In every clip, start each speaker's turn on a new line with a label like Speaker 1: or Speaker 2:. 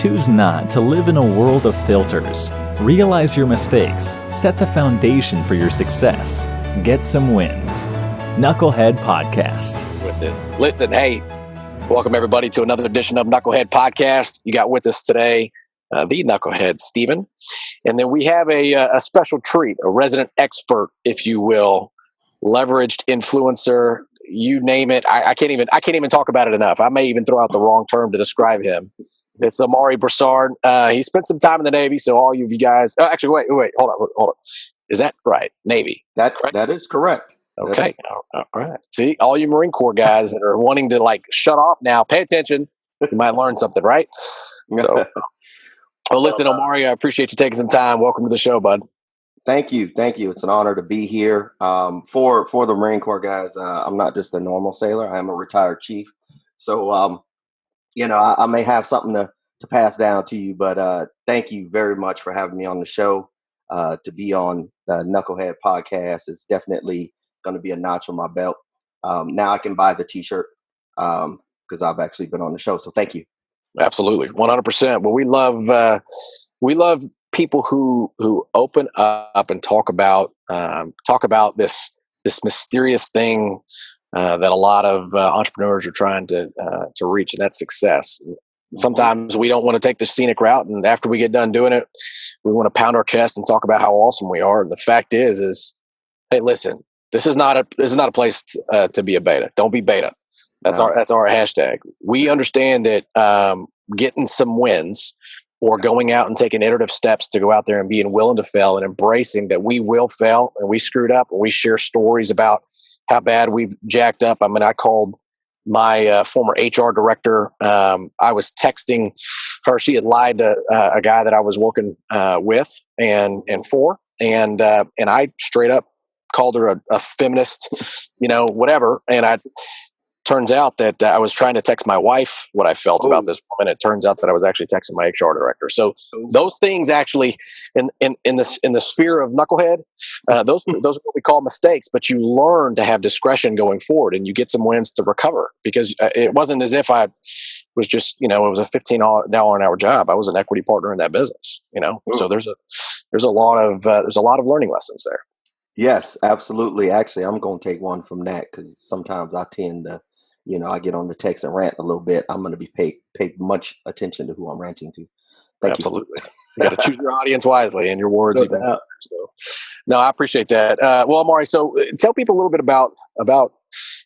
Speaker 1: Choose not to live in a world of filters. Realize your mistakes. Set the foundation for your success. Get some wins. Knucklehead Podcast.
Speaker 2: With it. Listen, hey, welcome everybody to another edition of Knucklehead Podcast. You got with us today the Knucklehead, Steven. And then we have a special treat, a resident expert, if you will, leveraged influencer, you name it. I can't even talk about it enough. I may even throw out the wrong term to describe him. It's Omari Broussard. He spent some time in the Navy, so all of you guys. Oh, actually, wait, hold on. Is that right? Navy.
Speaker 3: That is correct.
Speaker 2: Okay. All right. See, all you Marine Corps guys that are wanting to shut off now, pay attention. You might learn something, right? So, well, listen, Omari, I appreciate you taking some time. Welcome to the show, bud.
Speaker 3: Thank you. It's an honor to be here. For the Marine Corps guys, I'm not just a normal sailor. I am a retired chief. So, I may have something to pass down to you, but thank you very much for having me on the show. To be on the Knucklehead Podcast is definitely going to be a notch on my belt. Now I can buy the T-shirt because I've actually been on the show. So thank you.
Speaker 2: Absolutely, 100%. Well, we love people who open up and talk about this mysterious thing that a lot of entrepreneurs are trying to reach, and that's success. Sometimes we don't want to take the scenic route, and after we get done doing it, we want to pound our chest and talk about how awesome we are. And the fact is, hey, listen, this is not a place to be a beta. Don't be beta. That's our hashtag. We understand that getting some wins or going out and taking iterative steps to go out there and being willing to fail and embracing that we will fail and we screwed up, and we share stories about how bad we've jacked up. I mean, I called my former HR director. I was texting her. She had lied to a guy that I was working with and for, and I straight up called her a feminist, whatever. And turns out that I was trying to text my wife what I felt about this woman. It turns out that I was actually texting my HR director. So those things actually in the sphere of Knucklehead, those are what we call mistakes, but you learn to have discretion going forward, and you get some wins to recover, because it wasn't as if I was just, it was a $15 an hour job. I was an equity partner in that business, so there's a lot of learning lessons there.
Speaker 3: Yes, absolutely. Actually, I'm going to take one from that, because sometimes I tend to, I get on the text and rant a little bit. I'm going to be pay much attention to who I'm ranting to.
Speaker 2: Absolutely. You got to choose your audience wisely and your words. So, no, I appreciate that. Well, Omari, so tell people a little bit about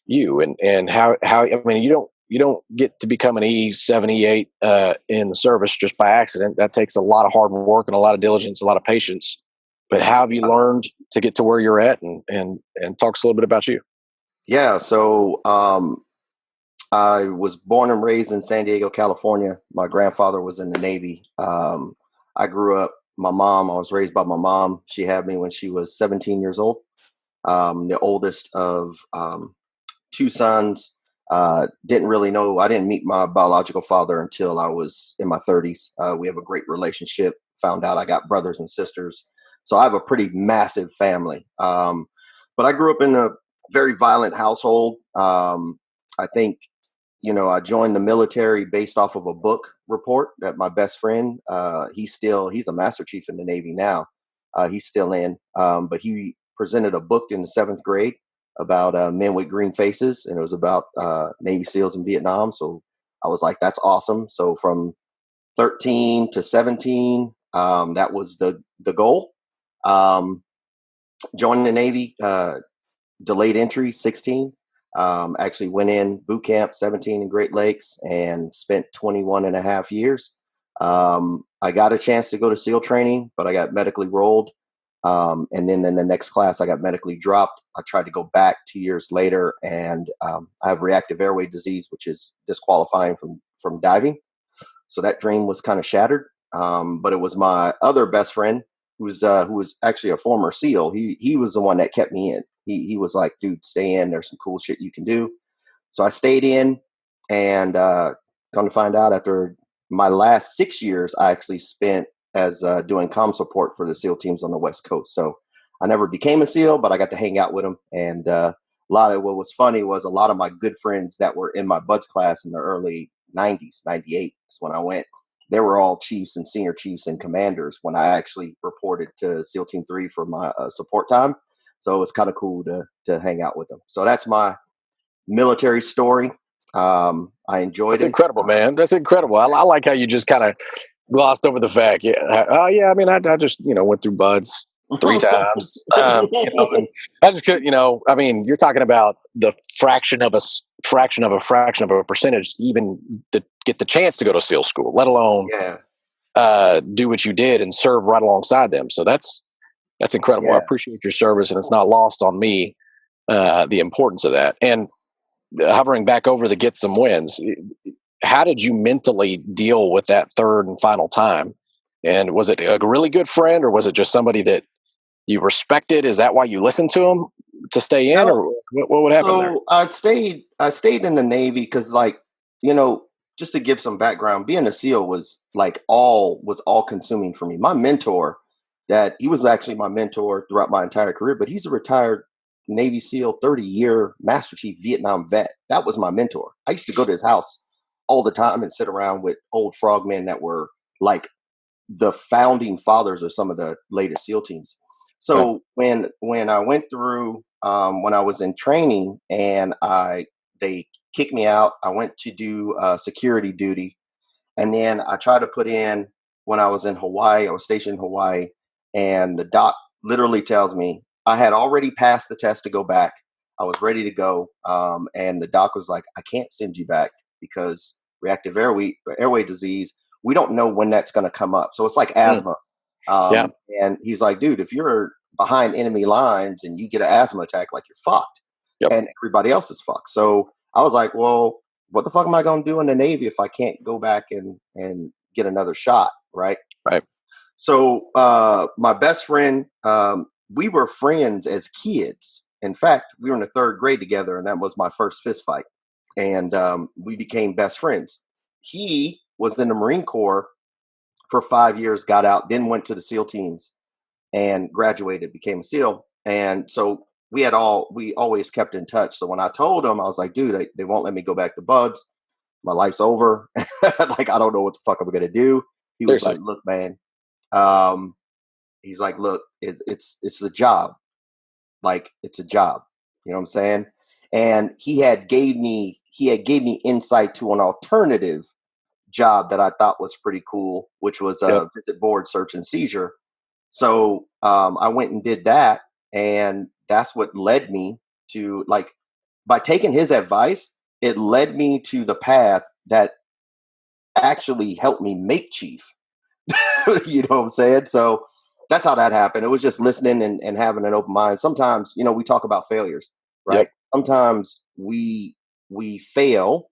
Speaker 2: you and how, I mean, you don't get to become an E78 in the service just by accident. That takes a lot of hard work and a lot of diligence, a lot of patience. But how have you learned to get to where you're at, and talk us a little bit about you?
Speaker 3: Yeah. So, I was born and raised in San Diego, California. My grandfather was in the Navy. I grew up, I was raised by my mom. She had me when she was 17 years old. The oldest of two sons. Didn't really know, I didn't meet my biological father until I was in my 30s. We have a great relationship. Found out I got brothers and sisters. So I have a pretty massive family. But I grew up in a very violent household. I think, I joined the military based off of a book report that my best friend, he's a Master Chief in the Navy now. He's still in, but he presented a book in the 7th grade about men with green faces, and it was about Navy SEALs in Vietnam. So I was like, that's awesome. So from 13 to 17, that was the goal. Joining the Navy, delayed entry 16. Actually went in boot camp 17 in Great Lakes and spent 21 and a half years. I got a chance to go to SEAL training, but I got medically rolled. And then in the next class, I got medically dropped. I tried to go back 2 years later, and I have reactive airway disease, which is disqualifying from diving. So that dream was kind of shattered. But it was my other best friend who was actually a former SEAL. He was the one that kept me in. He was like, dude, stay in. There's some cool shit you can do. So I stayed in, and come to find out, after my last 6 years, I actually spent as doing comm support for the SEAL teams on the West Coast. So I never became a SEAL, but I got to hang out with them. And a lot of what was funny was a lot of my good friends that were in my buds class in the early 90s, 98 is when I went. they were all chiefs and senior chiefs and commanders when I actually reported to SEAL Team 3 for my support time. So it was kind of cool to hang out with them. So that's my military story. I enjoyed it.
Speaker 2: That's incredible, man. That's incredible. I like how you just kind of glossed over the fact. Yeah. Oh, yeah. I mean, I just, went through buds 3 times. And I just could, I mean, you're talking about the fraction of a percentage to even to get the chance to go to SEAL school, let alone do what you did and serve right alongside them. So that's incredible. I appreciate your service, and it's not lost on me, the importance of that. And hovering back over the get some wins, how did you mentally deal with that third and final time? And was it a really good friend, or was it just somebody that you respected? Is that why you listened to him to stay in, or what would happen there?
Speaker 3: So I stayed in the Navy because, just to give some background, being a SEAL was all consuming for me. My mentor, he was actually my mentor throughout my entire career, but he's a retired Navy SEAL, 30-year Master Chief Vietnam vet. That was my mentor. I used to go to his house all the time and sit around with old frogmen that were like the founding fathers of some of the latest SEAL teams. So when I went through, when I was in training and they kicked me out, I went to do security duty. And then I tried to put in, when I was in Hawaii, I was stationed in Hawaii, and the doc literally tells me, I had already passed the test to go back. I was ready to go. And the doc was like, I can't send you back because reactive airway disease, we don't know when that's going to come up. So it's like asthma. And he's like, dude, if you're behind enemy lines and you get an asthma attack, like, you're fucked. And everybody else is fucked. So I was like, well, what the fuck am I going to do in the Navy if I can't go back and get another shot? Right. So my best friend, we were friends as kids. In fact, we were in the 3rd grade together, and that was my first fist fight. And we became best friends. He was in the Marine Corps for 5 years, got out, then went to the SEAL teams and graduated, became a SEAL. And so we always kept in touch. So when I told him, I was like, dude, they won't let me go back to Buds. My life's over. Like, I don't know what the fuck I'm going to do. He was like, look, man, he's like, look, it's a job. Like, it's a job. You know what I'm saying? And he gave me insight to an alternative job that I thought was pretty cool, which was visit board search and seizure. So I went and did that. And that's what led me to, like, by taking his advice, it led me to the path that actually helped me make chief. You know what I'm saying? So that's how that happened. It was just listening and having an open mind. Sometimes, we talk about failures, right? Sometimes we fail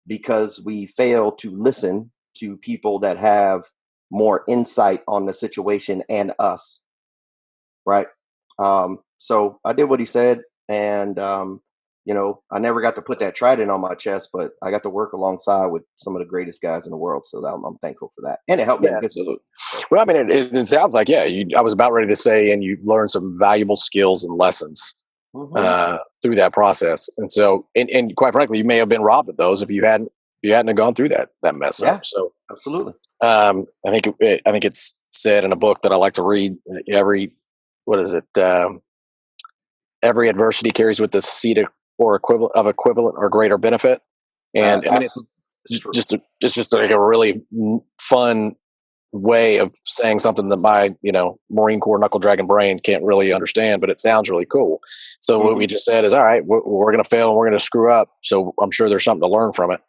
Speaker 3: because we fail to listen to people that have more insight on the situation and us, right? So I did what he said, and I never got to put that trident on my chest, but I got to work alongside with some of the greatest guys in the world. So I'm thankful for that. And it helped me.
Speaker 2: Absolutely. Well, I mean, it sounds like, I was about ready to say, and you learned some valuable skills and lessons through that process. And so, and quite frankly, you may have been robbed of those if you hadn't gone through that mess up. So
Speaker 3: absolutely.
Speaker 2: I think it's said in a book that I like to read, every adversity carries with the seed or equivalent or greater benefit. And I mean, it's just like a really fun way of saying something that my, Marine Corps knuckle dragon brain can't really understand, but it sounds really cool. So what we just said is, all right, we're going to fail and we're going to screw up. So I'm sure there's something to learn from it.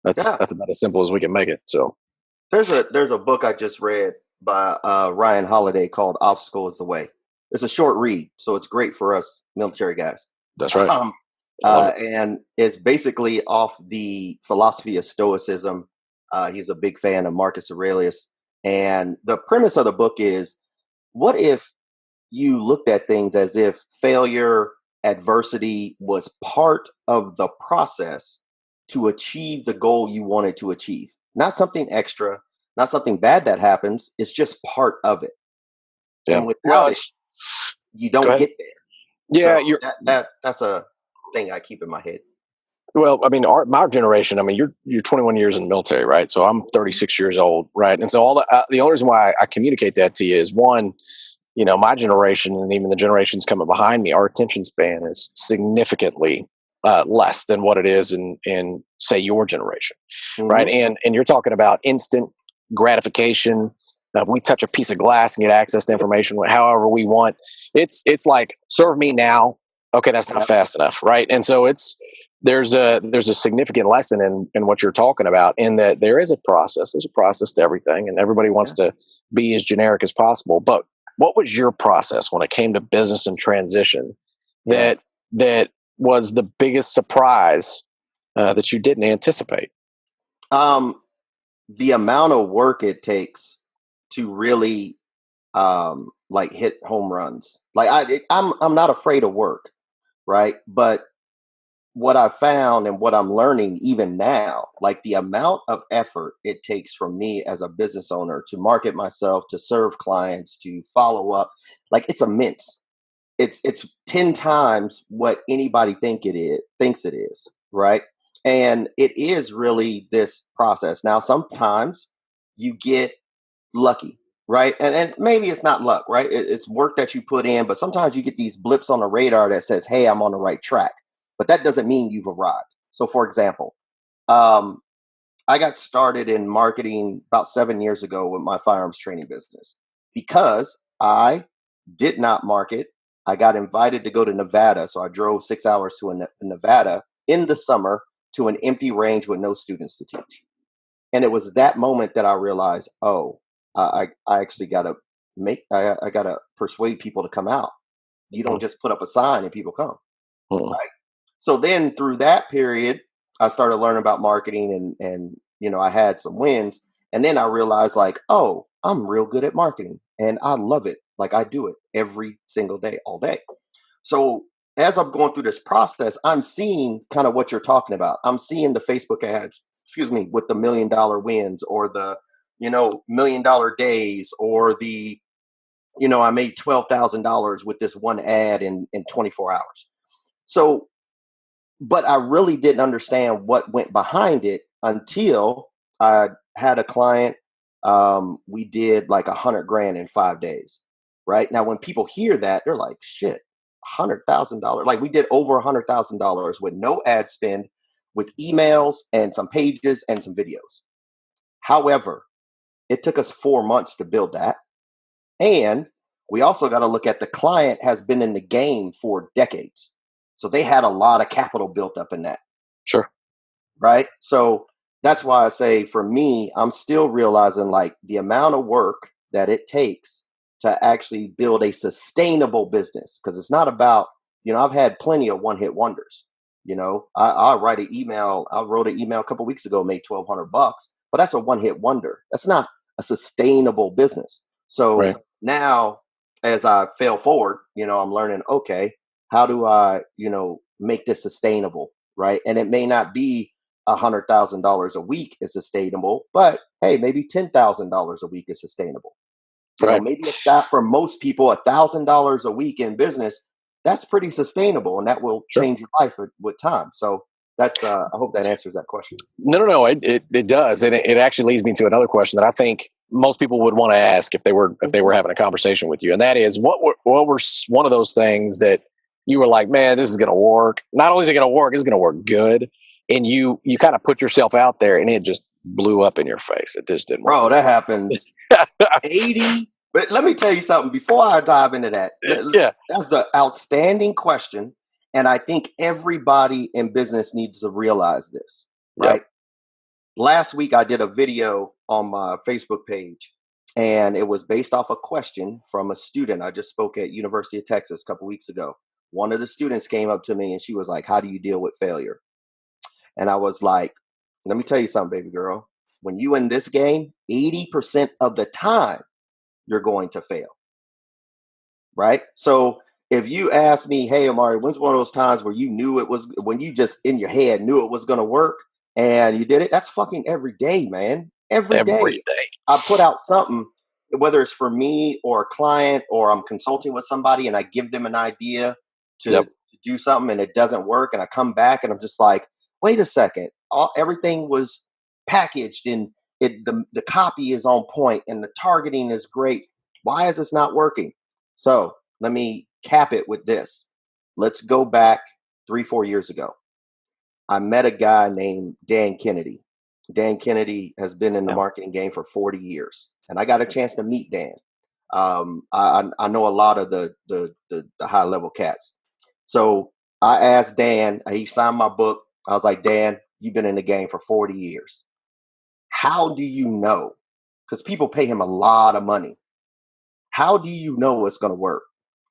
Speaker 2: That's about as simple as we can make it. So
Speaker 3: there's a book I just read by Ryan Holiday called "Obstacle is the Way." It's a short read, so it's great for us military guys.
Speaker 2: That's right.
Speaker 3: And it's basically off the philosophy of Stoicism. He's a big fan of Marcus Aurelius. And the premise of the book is, what if you looked at things as if failure, adversity was part of the process to achieve the goal you wanted to achieve? Not something extra, not something bad that happens. It's just part of it.
Speaker 2: Yeah.
Speaker 3: And without it, you don't get there.
Speaker 2: Yeah,
Speaker 3: so that's a thing I keep in my head.
Speaker 2: Well, I mean, my generation. I mean, you're 21 years in the military, right? So I'm 36 years old, right? And so the only reason why I communicate that to you is one, my generation and even the generations coming behind me, our attention span is significantly less than what it is in say your generation, right? And you're talking about instant gratification. We touch a piece of glass and get access to information however we want. It's like serve me now. Okay, that's not fast enough, right? And so there's a significant lesson in what you're talking about, in that there is a process. There's a process to everything, and everybody wants to be as generic as possible. But what was your process when it came to business and transition that was the biggest surprise that you didn't anticipate?
Speaker 3: The amount of work it takes to really like hit home runs. Like I'm not afraid of work, right? But what I found and what I'm learning even now, like the amount of effort it takes from me as a business owner to market myself, to serve clients, to follow up, like it's immense. It's 10 times what anybody thinks it is, right? And it is really this process. Now, sometimes you get lucky, right? And maybe it's not luck, right? It's work that you put in, but sometimes you get these blips on the radar that says, hey, I'm on the right track. But that doesn't mean you've arrived. So, for example, I got started in marketing about 7 years ago with my firearms training business because I did not market. I got invited to go to Nevada. So I drove 6 hours to Nevada in the summer to an empty range with no students to teach. And it was that moment that I realized, I actually got to I got to persuade people to come out. You don't just put up a sign and people come. Right. So then through that period, I started learning about marketing and I had some wins. And then I realized like, I'm real good at marketing and I love it. Like I do it every single day, all day. So as I'm going through this process, I'm seeing kind of what you're talking about. I'm seeing the Facebook ads, with the $1 million wins or the, $1 million days or the, I made $12,000 with this one ad in 24 hours. So, but I really didn't understand what went behind it until I had a client. We did like $100,000 in 5 days. Right now, when people hear that, they're like, shit, $100,000. Like we did over $100,000 with no ad spend, with emails and some pages and some videos. However, it took us 4 months to build that. And we also got to look at the client has been in the game for decades. So they had a lot of capital built up in that.
Speaker 2: Sure.
Speaker 3: Right. So that's why I say for me, I'm still realizing like the amount of work that it takes to actually build a sustainable business. Because it's not about, I've had plenty of one-hit wonders. I write an email. I wrote an email a couple of weeks ago, made $1,200, but that's a one-hit wonder. That's not a sustainable business. So now as I fail forward, I'm learning, okay, how do I, make this sustainable? Right. And it may not be $100,000 a week is sustainable, but hey, maybe $10,000 a week is sustainable. Maybe it's that for most people, $1,000 a week in business, that's pretty sustainable and that will change your life with time. So that's, I hope that answers that question.
Speaker 2: No, it does. And it actually leads me to another question that I think most people would want to ask if they were having a conversation with you. And that is, what were one of those things that you were like, man, this is going to work. Not only is it going to work, it's going to work good. And you kind of put yourself out there and it just blew up in your face. It just didn't work.
Speaker 3: Bro, that happens 80. But let me tell you something before I dive into that. That's an outstanding question. And I think everybody in business needs to realize this, right? Yep. Last week, I did a video on my Facebook page, and it was based off a question from a student. I just spoke at University of Texas a couple weeks ago. One of the students came up to me and she was like, how do you deal with failure? And I was like, let me tell you something, baby girl. When you in this game, 80% of the time, you're going to fail. Right? So if you ask me, hey, Omari, when's one of those times where you knew it was, when you just in your head knew it was going to work and you did it? That's fucking every day, man. Every day. I put out something, whether it's for me or a client or I'm consulting with somebody and I give them an idea to do something and it doesn't work. And I come back and I'm just like, wait a second, everything was packaged and the copy is on point and the targeting is great. Why is this not working? So let me cap it with this. Let's go back 3-4 years ago. I met a guy named Dan Kennedy. Dan Kennedy has been in the marketing game for 40 years, and I got a chance to meet Dan. I know a lot of the high level cats. So I asked Dan. He signed my book. I was like, Dan, you've been in the game for 40 years. How do you know? Because people pay him a lot of money. How do you know it's going to work?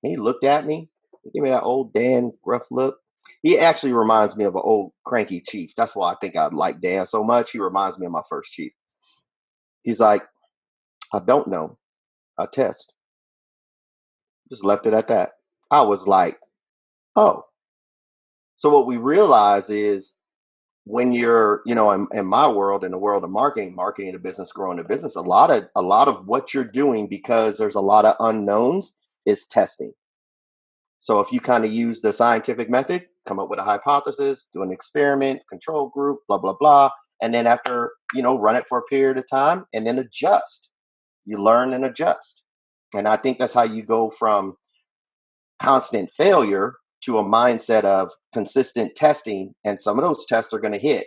Speaker 3: And he looked at me. He gave me that old Dan gruff look. He actually reminds me of an old cranky chief. That's why I think I like Dan so much. He reminds me of my first chief. He's like, I don't know. I test. Just left it at that. I was like, oh. So what we realize is when you're, in my world, in the world of marketing a business, growing a business, a lot of what you're doing, because there's a lot of unknowns, is testing. So if you kind of use the scientific method, come up with a hypothesis, do an experiment, control group, blah, blah, blah. And then after, run it for a period of time and then adjust. You learn and adjust. And I think that's how you go from constant failure to a mindset of consistent testing. And some of those tests are going to hit.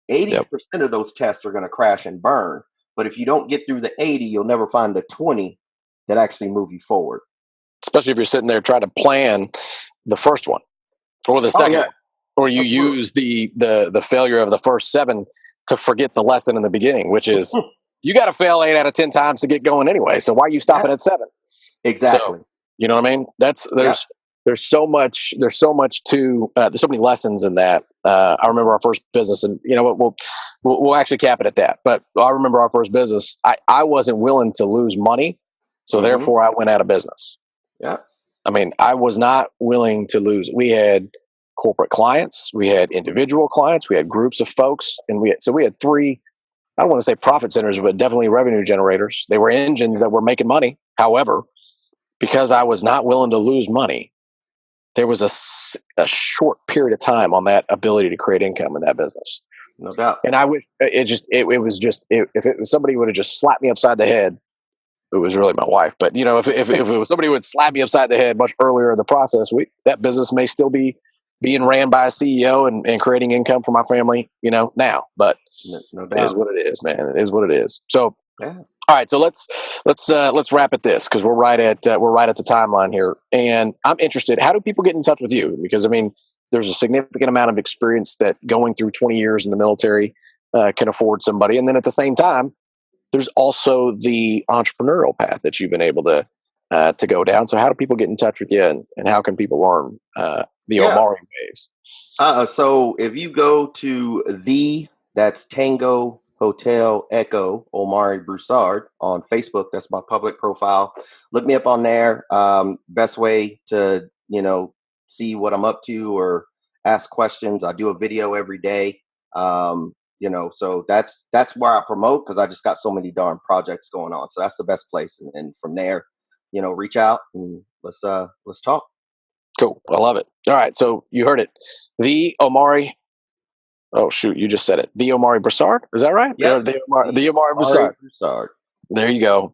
Speaker 3: 80% of those tests are going to crash and burn. But if you don't get through the 80, you'll never find the 20 that actually move you forward.
Speaker 2: Especially if you're sitting there trying to plan the first one or the second one, or you use the failure of the first 7 to forget the lesson in the beginning, which is you got to fail 8 out of 10 times to get going anyway. So why are you stopping at 7?
Speaker 3: Exactly.
Speaker 2: So, you know what I mean? There's so much to there's so many lessons in that. I remember our first business, and you know what, we'll actually cap it at that. But I remember our first business. I wasn't willing to lose money, so therefore I went out of business.
Speaker 3: Yeah.
Speaker 2: I mean, I was not willing to lose. We had corporate clients, we had individual clients, we had groups of folks, and we had 3, I don't want to say profit centers, but definitely revenue generators. They were engines that were making money. However, because I was not willing to lose money, there was a short period of time on that ability to create income in that business.
Speaker 3: No doubt.
Speaker 2: And I wish if somebody would have just slapped me upside the head, it was really my wife. But if it was somebody who would slap me upside the head much earlier in the process, that business may still be being ran by a CEO and creating income for my family, now. But
Speaker 3: no doubt.
Speaker 2: It is what it is, man. It is what it is. So,
Speaker 3: yeah.
Speaker 2: All right. So let's wrap at this, because we're right at the timeline here, and I'm interested. How do people get in touch with you? Because I mean, there's a significant amount of experience that going through 20 years in the military can afford somebody, and then at the same time, there's also the entrepreneurial path that you've been able to go down. So how do people get in touch with you, and how can people learn the Omari ways?
Speaker 3: So if you go to that's Tango Hotel Echo Omari Broussard on Facebook, that's my public profile. Look me up on there. Best way to see what I'm up to or ask questions. I do a video every day. So that's where I promote, because I just got so many darn projects going on. So that's the best place. And from there, reach out and let's talk.
Speaker 2: Cool. I love it. All right. So you heard it. The Omari. Oh shoot. You just said it. The Omari Broussard. Is that right?
Speaker 3: Yeah.
Speaker 2: The Omari Broussard. There you go.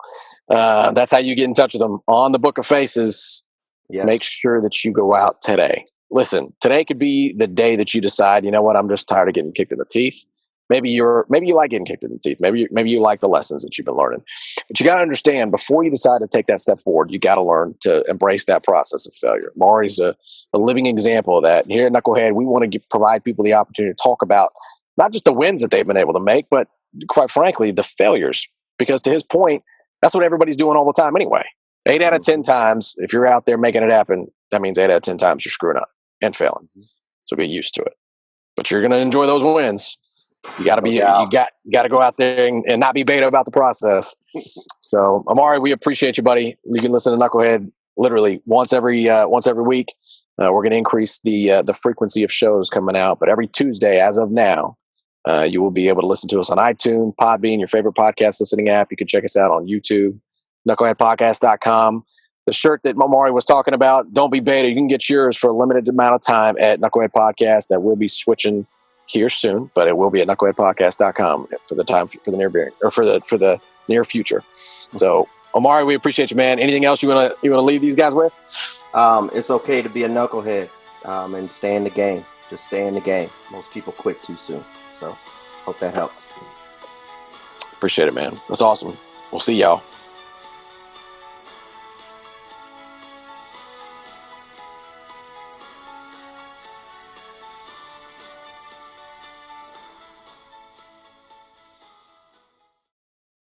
Speaker 2: That's how you get in touch with them on the Book of Faces. Yes. Make sure that you go out today. Listen, today could be the day that you decide, you know what, I'm just tired of getting kicked in the teeth. Maybe you like getting kicked in the teeth. Maybe you like the lessons that you've been learning. But you got to understand, before you decide to take that step forward, you got to learn to embrace that process of failure. Omari's a living example of that. And here at Knucklehead, we want to provide people the opportunity to talk about not just the wins that they've been able to make, but quite frankly, the failures. Because to his point, that's what everybody's doing all the time anyway. 8 out of 10 times, if you're out there making it happen, that means 8 out of 10 times you're screwing up and failing. So get used to it. But you're going to enjoy those wins. You got to you got to go out there and not be beta about the process. So, Omari, we appreciate you, buddy. You can listen to Knucklehead literally once every week. We're going to increase the frequency of shows coming out, but every Tuesday as of now, you will be able to listen to us on iTunes, Podbean, your favorite podcast listening app. You can check us out on YouTube, knuckleheadpodcast.com. The shirt that Omari was talking about, don't be beta. You can get yours for a limited amount of time at Knucklehead Podcast. That will be switching here soon, but it will be at knuckleheadpodcast.com for the near future. So, Omari, we appreciate you, man. Anything else you want to leave these guys with?
Speaker 3: It's okay to be a knucklehead and stay in the game. Just stay in the game. Most people quit too soon. So, hope that helps.
Speaker 2: Appreciate it, man. That's awesome. We'll see y'all.